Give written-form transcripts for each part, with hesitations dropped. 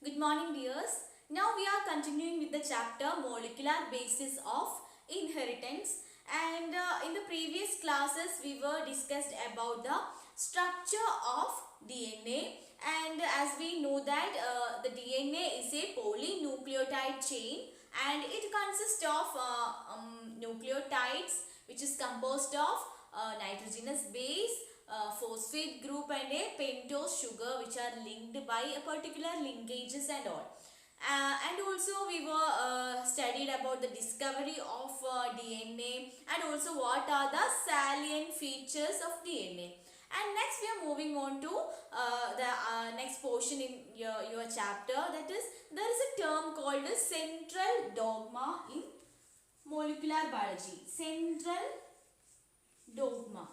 Good morning, dears. Now we are continuing with the chapter Molecular Basis of Inheritance. And in the previous classes, we were discussed about the structure of DNA. And as we know that the DNA is a polynucleotide chain, and it consists of nucleotides, which is composed of nitrogenous base, phosphate group and a pentose sugar, which are linked by a particular linkages and all. And also we were studied about the discovery of DNA, and also what are the salient features of DNA. And next we are moving on to the next portion in your chapter, that is, there is a term called the central dogma in molecular biology. Central dogma,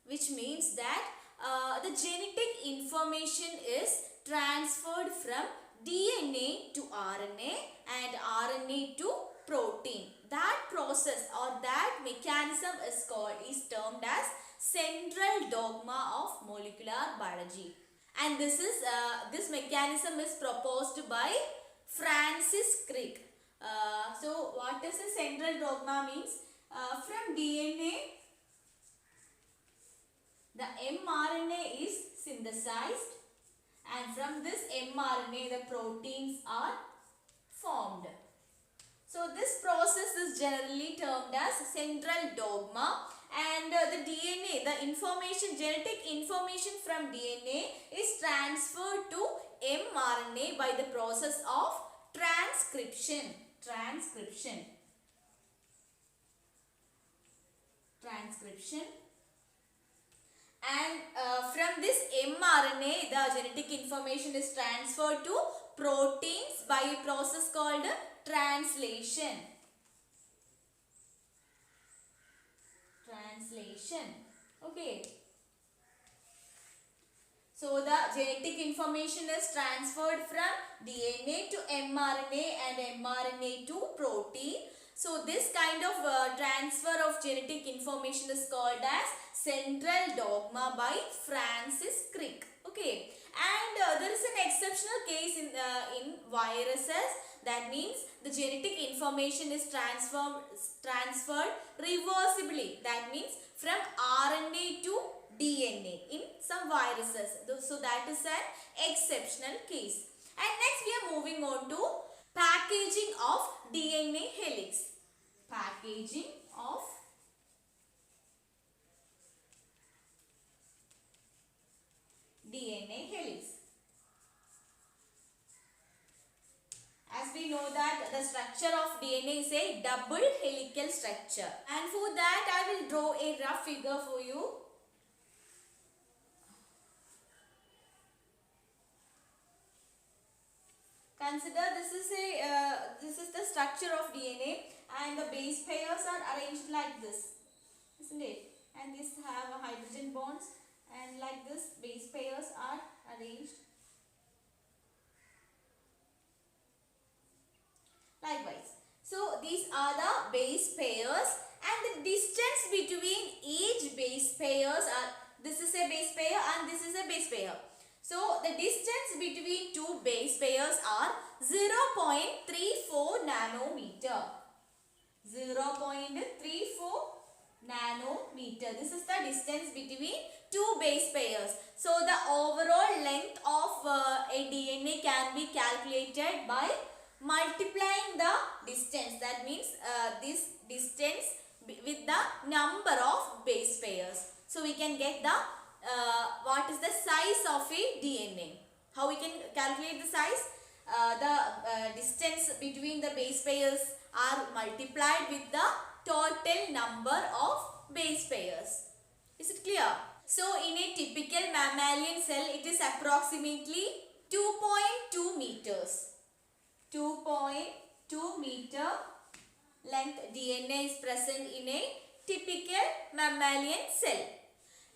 which means that the genetic information is transferred from DNA to RNA and RNA to protein. That process or that mechanism is termed as central dogma of molecular biology. And this mechanism is proposed by Francis Crick. So what is a central dogma means? From DNA, the mRNA is synthesized, and from this mRNA the proteins are formed. So this process is generally termed as central dogma, and the DNA, the information, genetic information from DNA is transferred to mRNA by the process of transcription. And from this mRNA, the genetic information is transferred to proteins by a process called translation. Okay. So the genetic information is transferred from DNA to mRNA and mRNA to protein. So this kind of transfer of genetic information is called as central dogma by Francis Crick. Okay, and there is an exceptional case in viruses. That means the genetic information is transferred reversibly. That means from RNA to DNA in some viruses. So that is an exceptional case. And next we are moving on to packaging of DNA helix. Packaging of DNA helix. As we know that the structure of DNA is a double helical structure. And for that I will draw a rough figure for you. Consider this is the structure of DNA, and the base pairs are arranged like this, isn't it? And these have hydrogen bonds, and like this base pairs are arranged. Likewise, so these are the base pairs, and the distance between each base pairs are, this is a base pair and this is a base pair. So the distance between two base pairs are 0.34 nanometer. 0.34 nanometer. This is the distance between two base pairs. So the overall length of a DNA can be calculated by multiplying the distance. That means this distance with the number of base pairs. So we can get the what is the size of a DNA. How we can calculate the size? The distance between the base pairs are multiplied with the total number of base pairs. Is it clear? So in a typical mammalian cell, it is approximately 2.2 meters. 2.2 meter length DNA is present in a typical mammalian cell.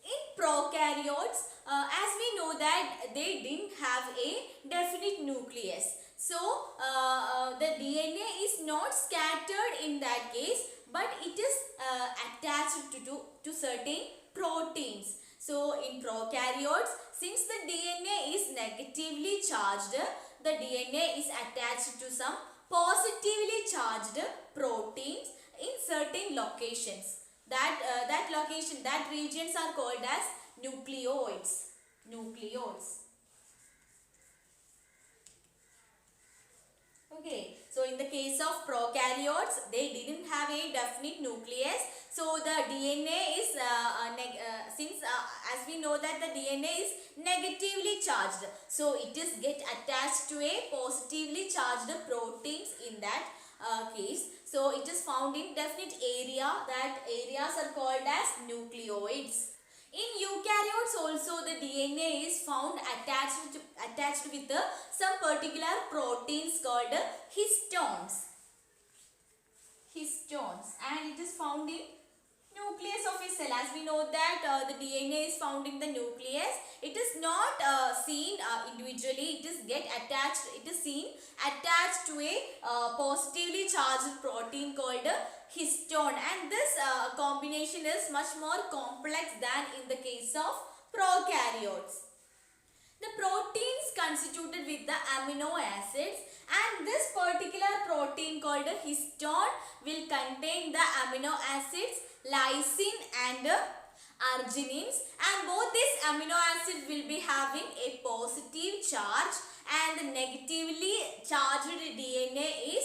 In prokaryotes, as we know that they didn't have a definite nucleus. So the DNA is not scattered in that case, but it is attached to certain proteins. So in prokaryotes, since the DNA is negatively charged, the DNA is attached to some positively charged proteins in certain locations. That regions are called as nucleoids. Nucleoids. Okay, so in the case of prokaryotes, they didn't have a definite nucleus. So the DNA is, since as we know that the DNA is negatively charged, so it is get attached to a positively charged proteins in that case. So it is found in definite area. That areas are called as nucleoids. In eukaryotes also the DNA is found attached with some particular proteins called histones. Histones, and it is found in nucleus of a cell. As we know that the DNA is found in the nucleus. It is not seen individually. It is get attached. It is seen attached to a positively charged protein called histone, and this combination is much more complex than in the case of prokaryotes. The proteins constituted with the amino acids, and this particular protein called histone will contain the amino acids lysine and arginines, and both these amino acids will be having a positive charge, and the negatively charged DNA is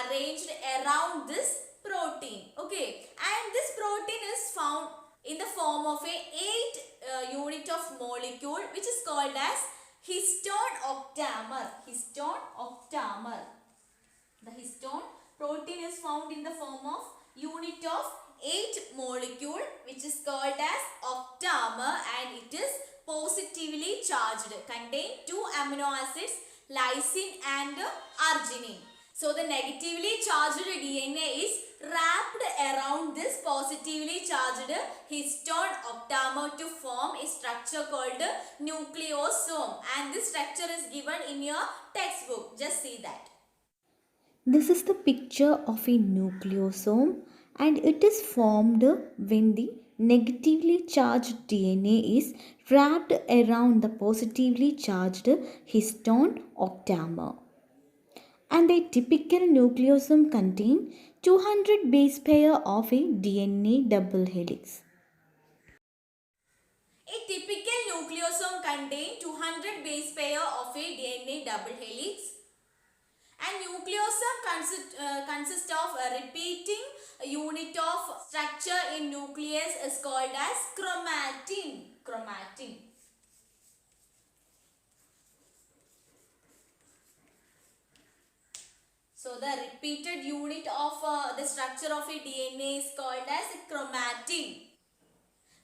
arranged around this protein. Okay, and this protein is found in the form of a 8 unit of molecule, which is called as histone octamer. Histone octamer. The histone protein is found in the form of unit of 8 molecule, which is called as octamer, and it is positively charged, contain 2 amino acids lysine and arginine. So the negatively charged DNA is wrapped around this positively charged histone octamer to form a structure called nucleosome, and this structure is given in your textbook. Just see that. This is the picture of a nucleosome, and it is formed when the negatively charged DNA is wrapped around the positively charged histone octamer. And a typical nucleosome contains 200 base pair of a DNA double helix. A typical nucleosome contains 200 base pair of a DNA double helix, and nucleosome consists of a repeating unit of structure in nucleus is called as chromatin. Chromatin. So the repeated unit of the structure of a DNA is called as chromatin,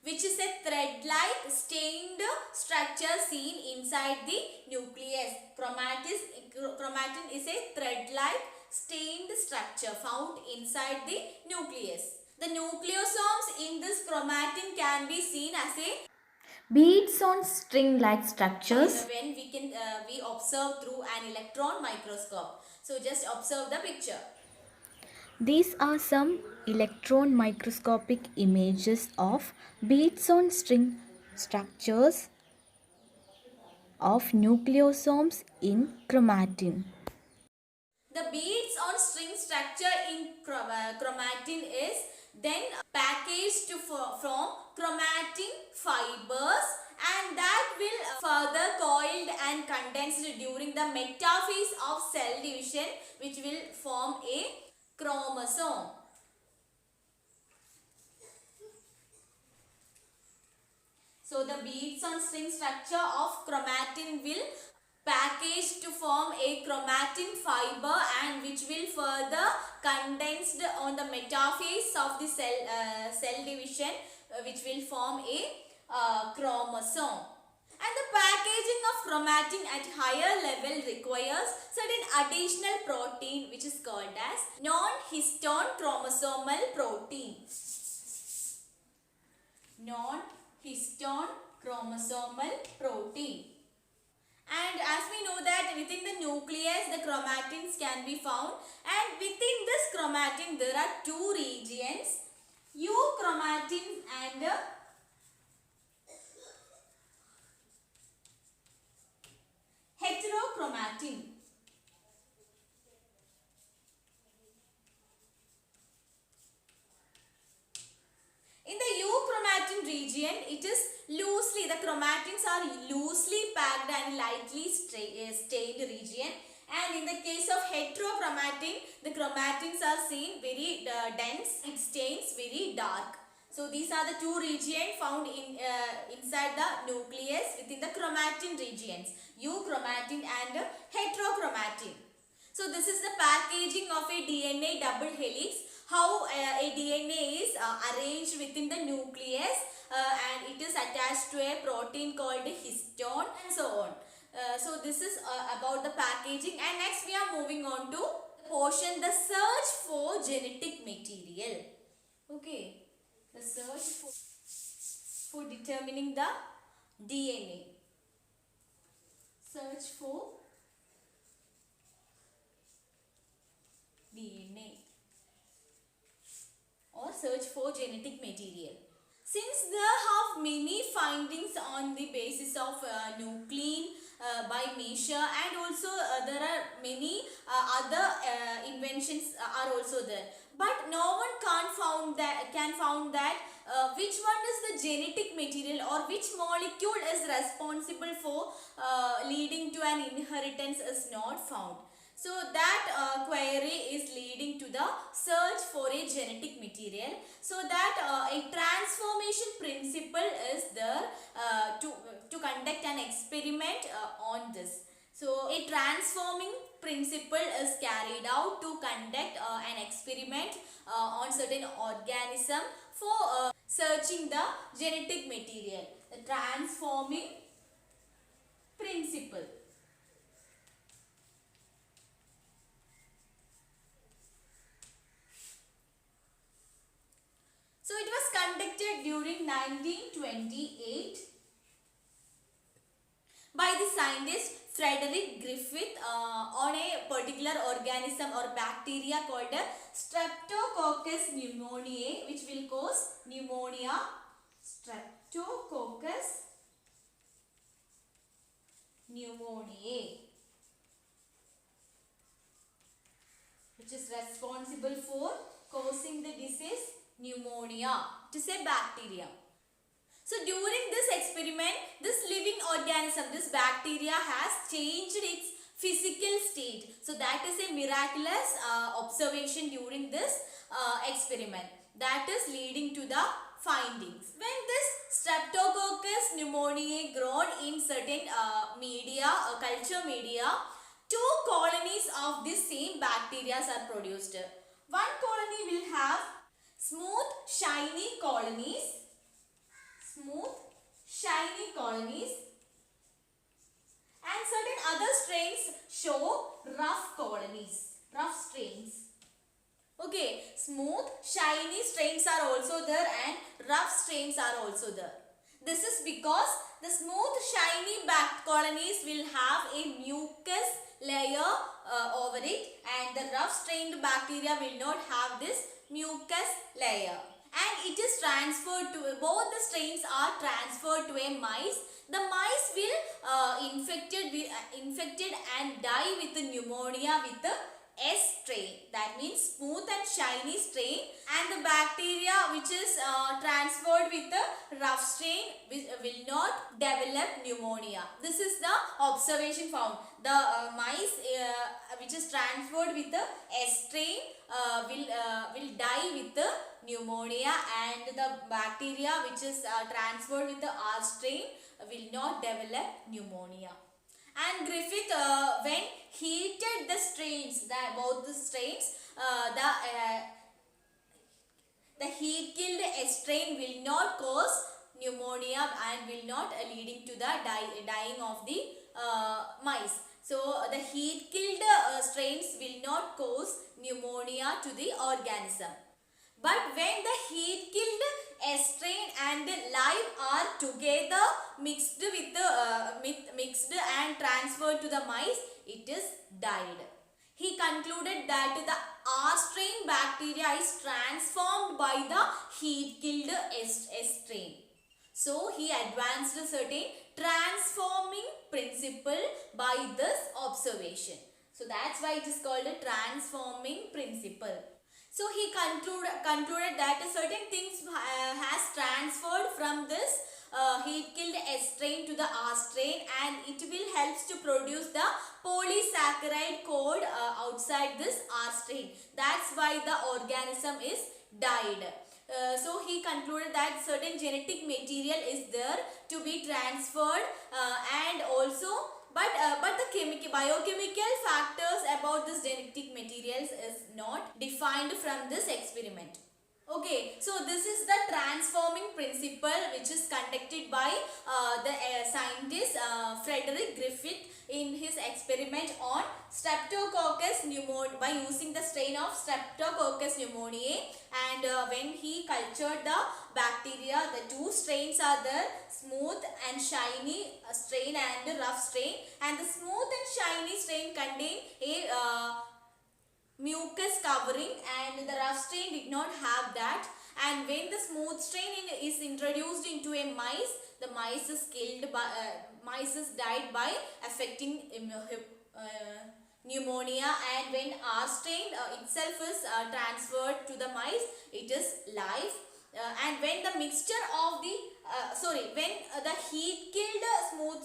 which is a thread-like stained structure seen inside the nucleus. Chromatin is a thread-like stained structure found inside the nucleus. The nucleosomes in this chromatin can be seen as a Beads on string-like structures. when we observe through an electron microscope. So just observe the picture. These are some electron microscopic images of beads on string structures of nucleosomes in chromatin. The beads on string structure in chromatin is then packaged to form chromatin fibers, and that will further coiled and condensed during the metaphase of cell division, which will form a chromosome. So the beads on string structure of chromatin will package to form a chromatin fiber, and which will further condensed on the metaphase of the cell division, which will form a chromosome. And the packaging of chromatin at higher level requires certain additional protein, which is called as non-histone chromosomal protein. Non-histone chromosomal protein. And as we know that within the nucleus the chromatins can be found, and within this chromatin there are 2 regions, euchromatin and heterochromatin. In the euchromatin region, it is loosely, the chromatins are loosely packed and lightly stained region. And in the case of heterochromatin, the chromatins are seen very dense, it stains very dark. So these are the two regions found in inside the nucleus within the chromatin regions, euchromatin and heterochromatin. So this is the packaging of a DNA double helix, how a DNA is arranged within the nucleus and it is attached to a protein called histone and so on. So this is about the packaging, and next we are moving on to the portion, the search for genetic material. Okay, the search for determining the DNA. Search for DNA or search for genetic material. Since there have many findings on the basis of nuclein by Miescher, and also there are many other inventions are also there, but no one can found that which one is the genetic material or which molecule is responsible for leading to an inheritance is not found. So that query is leading to the search for a genetic material, so that a transformation principle is there to conduct an experiment on this. So a transforming principle is carried out to conduct an experiment on certain organism for searching the genetic material. The transforming principle. So it was conducted during 1928 by the scientist Frederick Griffith on a particular organism or bacteria called Streptococcus pneumoniae, which will cause pneumonia. Streptococcus pneumoniae, which is responsible for causing the disease pneumonia. It is a bacteria. So during this experiment, this living organism, this bacteria has changed its physical state. So that is a miraculous observation during this experiment. That is leading to the findings. When this Streptococcus pneumoniae grown in certain media, culture media, two colonies of this same bacteria are produced. One colony will have smooth, shiny colonies, and certain other strains show rough colonies, rough strains. Okay, smooth, shiny strains are also there and rough strains are also there. This is because the smooth, shiny colonies will have a mucus layer over it, and the rough strained bacteria will not have this mucus layer, and it is transferred to, both the strains are transferred to a mice. The mice will infected and die with the pneumonia with the S strain, that means smooth and shiny strain, and the bacteria which is transferred with the rough strain will not develop pneumonia. This is the observation found. The mice which is transferred with the S strain will die with the pneumonia, and the bacteria which is transferred with the R strain will not develop pneumonia. And Griffith, when heated the strains, both the strains, the heat killed S strain will not cause pneumonia and will not leading to the dying of the mice. So the heat killed strains will not cause pneumonia to the organism. But when the heat killed S strain and live are together mixed with the mixed and transferred to the mice, it is died. He concluded that the R strain bacteria is transformed by the heat killed S strain. So he advanced a certain transforming principle by this observation. So that's why it is called a transforming principle. So he concluded that certain things has transferred from this heat killed S strain to the R strain, and it will helps to produce the polysaccharide code outside this R strain. That's why the organism is died. So he concluded that certain genetic material is there to be transferred, and also but the biochemical factors about this genetic materials is not defined from this experiment. Okay, so this is the transforming principle which is conducted by the scientist Frederick Griffith in his experiment on Streptococcus pneumoniae by using the strain of Streptococcus pneumoniae, and when he cultured the bacteria, the two strains are there, smooth and shiny strain and rough strain, and the smooth and shiny strain contain a mucus covering, and the rough strain did not have that. And when the smooth strain is introduced into a mice, the mice is killed by mice is died by affecting pneumonia, and when R strain itself is transferred to the mice, it is live. And when the mixture of the when the heat killed smooth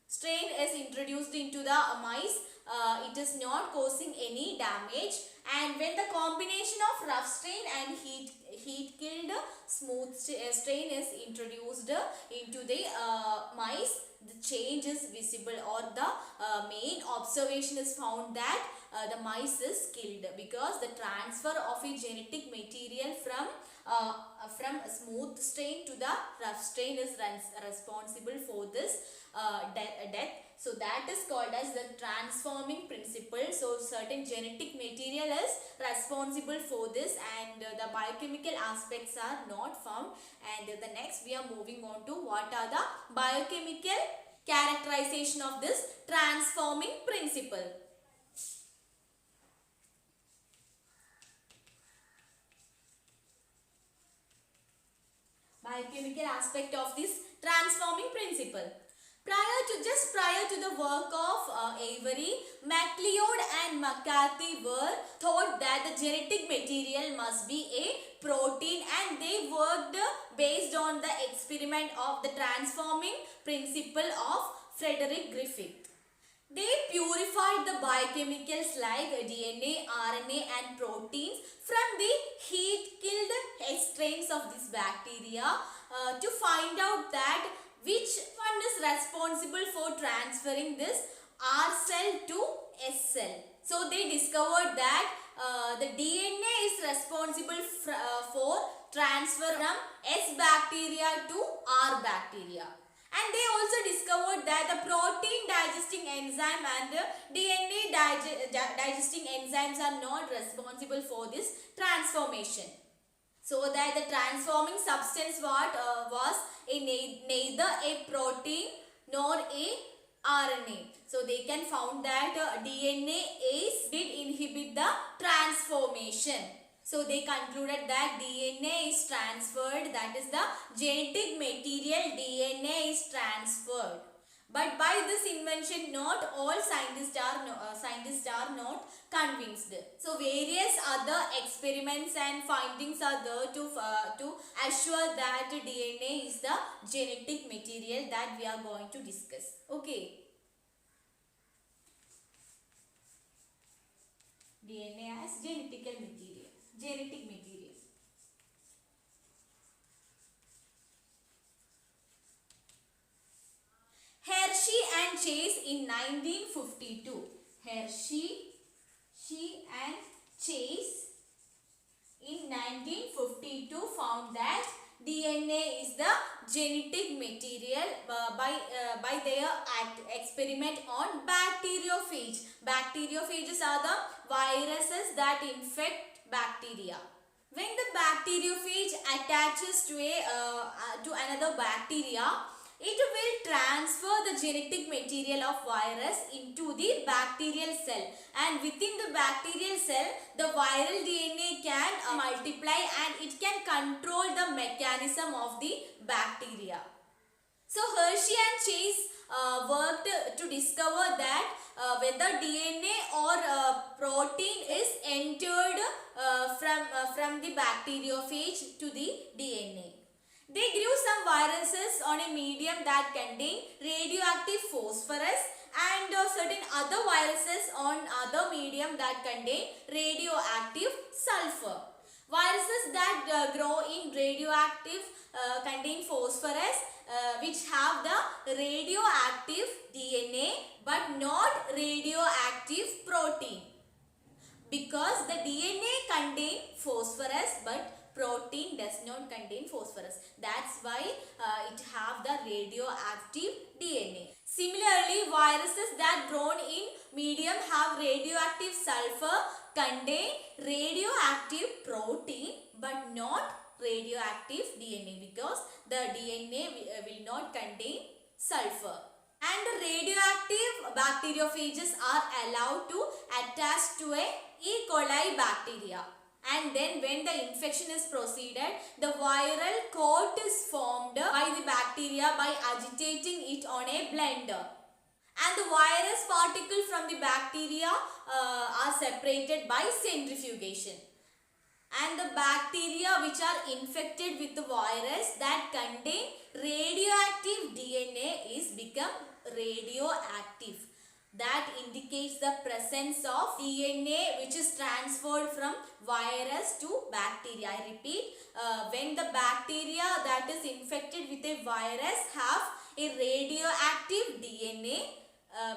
strain is introduced into the mice, it is not causing any damage. And when the combination of rough strain and heat killed smooth strain is introduced into the mice, the change is visible, or the main observation is found that the mice is killed, because the transfer of a genetic material from smooth strain to the rough strain is responsible for this death. So that is called as the transforming principle. So certain genetic material is responsible for this, and the biochemical aspects are not found. And the next we are moving on to what are the biochemical characterization of this transforming principle. Biochemical aspect of this transforming principle. Prior to the work of Avery, MacLeod and McCarthy were thought that the genetic material must be a protein, and they worked based on the experiment of the transforming principle of Frederick Griffith. They purified the biochemicals like DNA, RNA and proteins from the heat-killed S strains of this bacteria to find out that which one is responsible for transferring this R cell to S cell. So they discovered that the DNA is responsible for transfer from S bacteria to R bacteria. And they also discovered that the protein digesting enzyme and the DNA digesting enzymes are not responsible for this transformation. So that the transforming substance was neither a protein nor a RNA. So they can found that DNA did inhibit the transformation. So they concluded that DNA is transferred, that is the genetic material DNA is transferred. But by this invention, not all scientists are not convinced. So various other experiments and findings are there to assure that DNA is the genetic material that we are going to discuss. Okay. DNA as genetic material. Hershey and Chase in 1952. Hershey and Chase in 1952 found that DNA is the genetic material by their experiment on bacteriophage. Bacteriophages are the viruses that infect bacteria. When the bacteriophage attaches to another bacteria, It will transfer the genetic material of virus into the bacterial cell, and within the bacterial cell the viral DNA can multiply and it can control the mechanism of the bacteria. So Hershey and Chase worked to discover that whether DNA or protein is entered from the bacteriophage to the DNA. They grew some viruses on a medium that contained radioactive phosphorus and certain other viruses on other medium that contain radioactive sulfur. Viruses that grow in radioactive contain phosphorus which have the radioactive DNA but not radioactive protein, because the DNA contain phosphorus but protein does not contain phosphorus. That's why it have the radioactive DNA. Similarly, viruses that grown in medium have radioactive sulfur contain radioactive protein but not radioactive DNA, because the DNA will not contain sulfur. And radioactive bacteriophages are allowed to attach to a E. coli bacteria. And then when the infection is proceeded, the viral coat is formed by the bacteria by agitating it on a blender. And the virus particle from the bacteria are separated by centrifugation. And the bacteria which are infected with the virus that contain radioactive DNA is become radioactive. That indicates the presence of DNA which is transferred from virus to bacteria. I repeat, when the bacteria that is infected with a virus have a radioactive DNA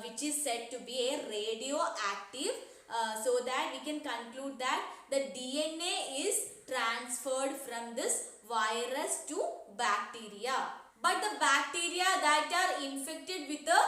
which is said to be a radioactive, so that we can conclude that the DNA is transferred from this virus to bacteria. But the bacteria that are infected with the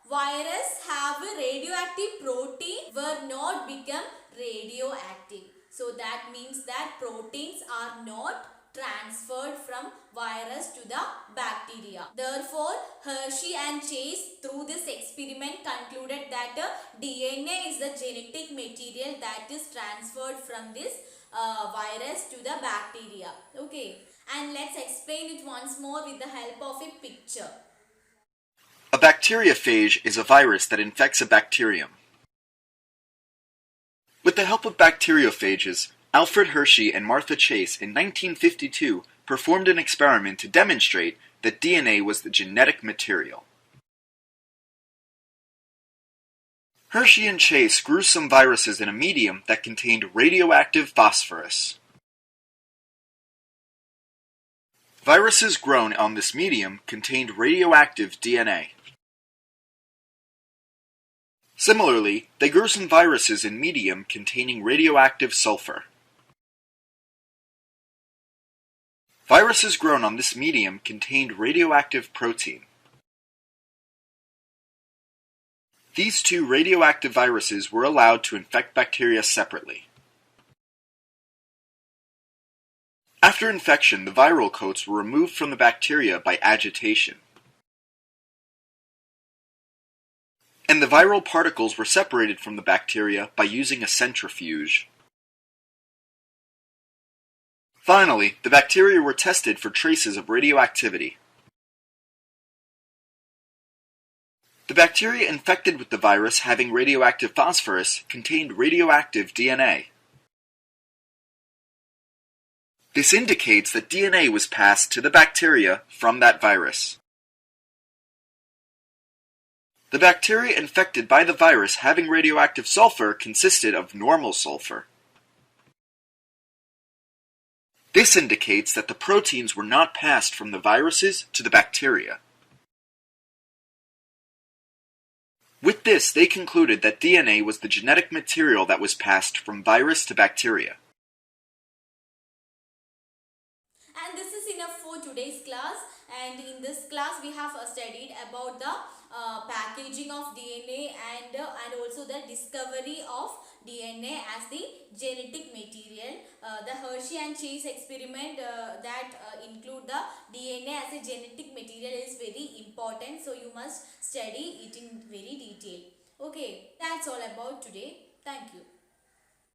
virus have a radioactive protein were not become radioactive. So that means that proteins are not transferred from virus to the bacteria. Therefore, Hershey and Chase through this experiment concluded that DNA is the genetic material that is transferred from this virus to the bacteria. Okay, and let's explain it once more with the help of a picture. A bacteriophage is a virus that infects a bacterium. With the help of bacteriophages, Alfred Hershey and Martha Chase in 1952 performed an experiment to demonstrate that DNA was the genetic material. Hershey and Chase grew some viruses in a medium that contained radioactive phosphorus. Viruses grown on this medium contained radioactive DNA. Similarly, they grew some viruses in medium containing radioactive sulfur. Viruses grown on this medium contained radioactive protein. These two radioactive viruses were allowed to infect bacteria separately. After infection, the viral coats were removed from the bacteria by agitation, and the viral particles were separated from the bacteria by using a centrifuge. Finally, the bacteria were tested for traces of radioactivity. The bacteria infected with the virus having radioactive phosphorus contained radioactive DNA. This indicates that DNA was passed to the bacteria from that virus. The bacteria infected by the virus having radioactive sulfur consisted of normal sulfur. This indicates that the proteins were not passed from the viruses to the bacteria. With this, they concluded that DNA was the genetic material that was passed from virus to bacteria. And this is enough for today's class. and in this class we have studied about the packaging of DNA and also the discovery of DNA as the genetic material. The Hershey and Chase experiment that include the DNA as a genetic material is very important, so you must study it in very detail. Okay, that's all about today. Thank you.